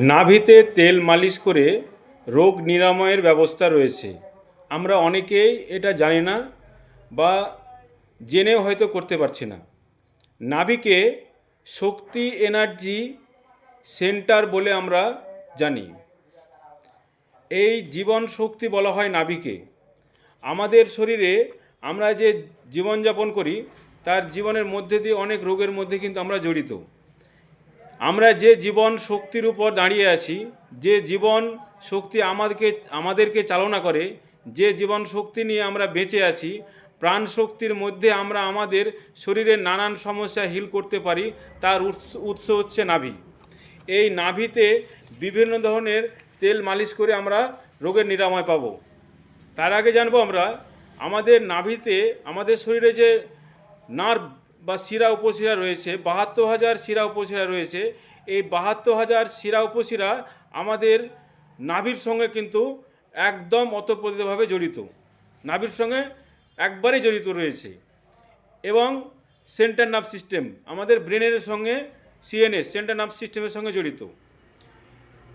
নাভিতে তেল মালিশ করে রোগ নিরাময়ের ব্যবস্থা রয়েছে। আমরা অনেকেই এটা জানি না বা জেনেও হয়তো করতে পারছি না। নাভিকে শক্তি এনার্জি সেন্টার বলে আমরা জানি। এই জীবন শক্তি বলা হয় নাভিকে। আমাদের শরীরে আমরা যে জীবনযাপন করি তার জীবনের মধ্যে দিয়ে অনেক রোগের মধ্যে কিন্তু আমরা জড়িত। আমরা যে জীবন শক্তির উপর দাঁড়িয়ে আছি, যে জীবন শক্তি আমাদেরকে চালনা করে, যে জীবন শক্তি নিয়ে আমরা বেঁচে আছি, প্রাণ শক্তির মধ্যে আমরা আমাদের শরীরের নানান সমস্যা হিল করতে পারি, তার উৎস হচ্ছে নাভি। এই নাভিতে বিভিন্ন ধরনের তেল মালিশ করে আমরা রোগের নিরাময় পাব। তার আগে জানবো আমরা আমাদের নাভিতে, আমাদের শরীরে যে নার্ভ বা শিরা উপশিরা রয়েছে, ৭২,০০০ শিরা উপশিরা রয়েছে। এই ৭২,০০০ শিরা উপশিরা আমাদের নাভির সঙ্গে কিন্তু একদম ওতপ্রোতভাবে জড়িত, নাভির সঙ্গে একবারে জড়িত রয়েছে। এবং সেন্ট্রাল নার্ভ সিস্টেম আমাদের ব্রেনের সঙ্গে সিএনএস সেন্ট্রাল নার্ভ সিস্টেমের সঙ্গে জড়িত।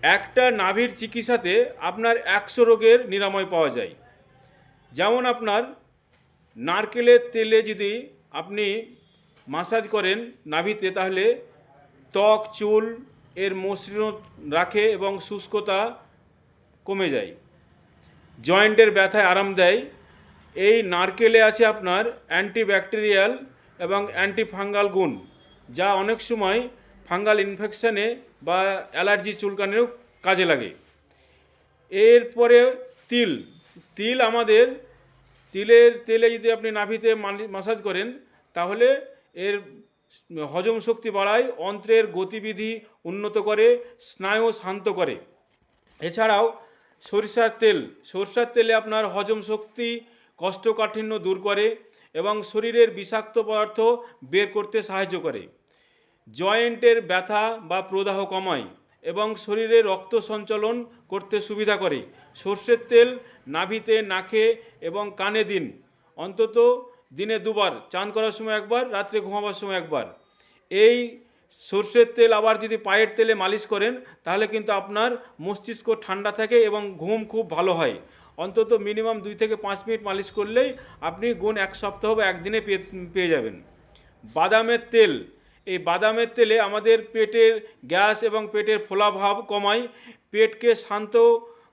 একটা নাভির চিকিৎসাতে আপনার ১০০ রোগের নিরাময় পাওয়া যায়। যেমন আপনার নারকেলের তেলে যদি আপনি মাসাজ করেন নাভিতে, তাহলে ত্বক চুল এর মসৃণ রাখে এবং শুষ্কতা কমে যায়, জয়েন্টের ব্যথায় আরাম দেয়। এই নারকেলে আছে আপনার অ্যান্টিব্যাকটেরিয়াল এবং অ্যান্টিফাঙ্গাল গুণ, যা অনেক সময় ফাঙ্গাল ইনফেকশানে বা অ্যালার্জি চুলকানিও কাজে লাগে। এরপরে তিল আমাদের তিলের তেলে যদি আপনি নাভিতে মাসাজ করেন তাহলে এর হজম শক্তি বাড়ায়, অন্ত্রের গতিবিধি উন্নত করে, স্নায়ু শান্ত করে। এছাড়াও সরষার তেলে আপনার হজম শক্তি, কোষ্ঠকাঠিন্য দূর করে এবং শরীরের বিষাক্ত পদার্থ বের করতে সাহায্য করে, জয়েন্টের ব্যথা বা প্রদাহ কমায় এবং শরীরে রক্ত সঞ্চালন করতে সুবিধা করে। সর্ষের তেল নাভিতে, নাকে এবং কানে দিন, অন্তত দিনে ২ বার, চান করার সময় একবার, রাত্রে ঘুমাবার সময় একবার। এই সর্ষের তেল আবার যদি পায়ের তেলে মালিশ করেন তাহলে কিন্তু আপনার মস্তিষ্ক ঠান্ডা থাকে এবং ঘুম খুব ভালো হয়। অন্তত মিনিমাম ২ থেকে ৫ মিনিট মালিশ করলেই আপনি গুণ ১ সপ্তাহ বা একদিনে পেয়ে যাবেন। বাদামের তেল, এই বাদামের তেলে আমাদের পেটের গ্যাস এবং পেটের ফোলাভাব কমায়, পেটকে শান্ত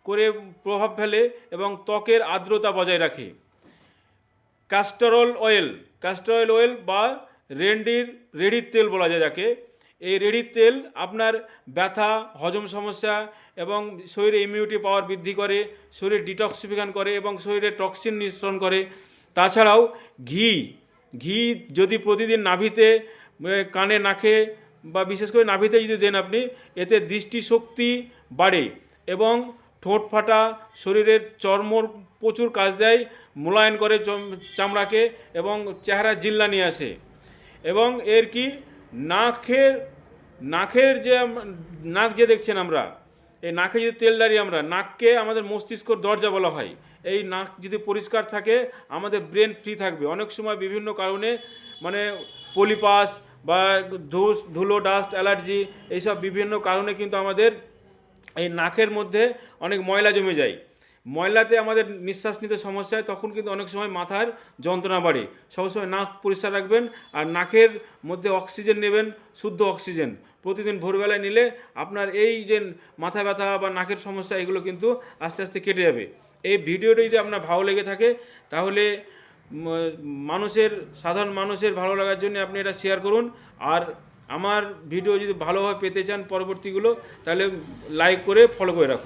করে প্রভাব ফেলে এবং ত্বকের আর্দ্রতা বজায় রাখে। ক্যাস্টর অয়েল বা রেড়ির তেল বলা যায় যাকে, এই রেড়ির তেল আপনার ব্যথা, হজম সমস্যা এবং শরীরে ইমিউনিটি পাওয়ার বৃদ্ধি করে, শরীর ডিটক্সিফিকেশন করে এবং শরীরে টক্সিন নিঃসরণ করে। তাছাড়াও ঘি যদি প্রতিদিন নাভিতে, কানে, নাকে বা বিশেষ করে নাভিতে যদি দেন আপনি, এতে দৃষ্টিশক্তি বাড়ে এবং ঠোঁট ফাটা, শরীরের চর্মর প্রচুর কাজ দেয়, মোলায়েম করে চামড়াকে এবং চেহারা জিল্লা নিয়ে আসে। এবং এর কি নাকের যে নাক যে দেখছেন আমরা, এই নাকে যদি তেল ডালি আমরা, নাককে আমাদের মস্তিষ্কর দরজা বলা হয়। এই নাক যদি পরিষ্কার থাকে আমাদের ব্রেন ফ্রি থাকবে। অনেক সময় বিভিন্ন কারণে মানে পলিপাস বা ধুলো, ডাস্ট, অ্যালার্জি, এইসব বিভিন্ন কারণে কিন্তু আমাদের এই নাকের মধ্যে অনেক ময়লা জমে যায়। ময়লাতে আমাদের নিঃশ্বাস নিতে সমস্যা হয়, তখন কিন্তু অনেক সময় মাথার যন্ত্রণা বাড়ে। সবসময় নাক পরিষ্কার রাখবেন আর নাকের মধ্যে অক্সিজেন নেবেন, শুদ্ধ অক্সিজেন প্রতিদিন ভোরবেলায় নিলে আপনার এই যে মাথা ব্যথা বা নাকের সমস্যা এগুলো কিন্তু আস্তে আস্তে কেটে যাবে। এই ভিডিওটা যদি আপনার ভালো লেগে থাকে তাহলে সাধারণ মানুষের ভালো লাগার জন্য আপনি এটা শেয়ার করুন। আর আমার ভিডিও যদি ভালোভাবে পেতে চান পরবর্তীগুলো, তাহলে লাইক করে ফলো করে রাখুন।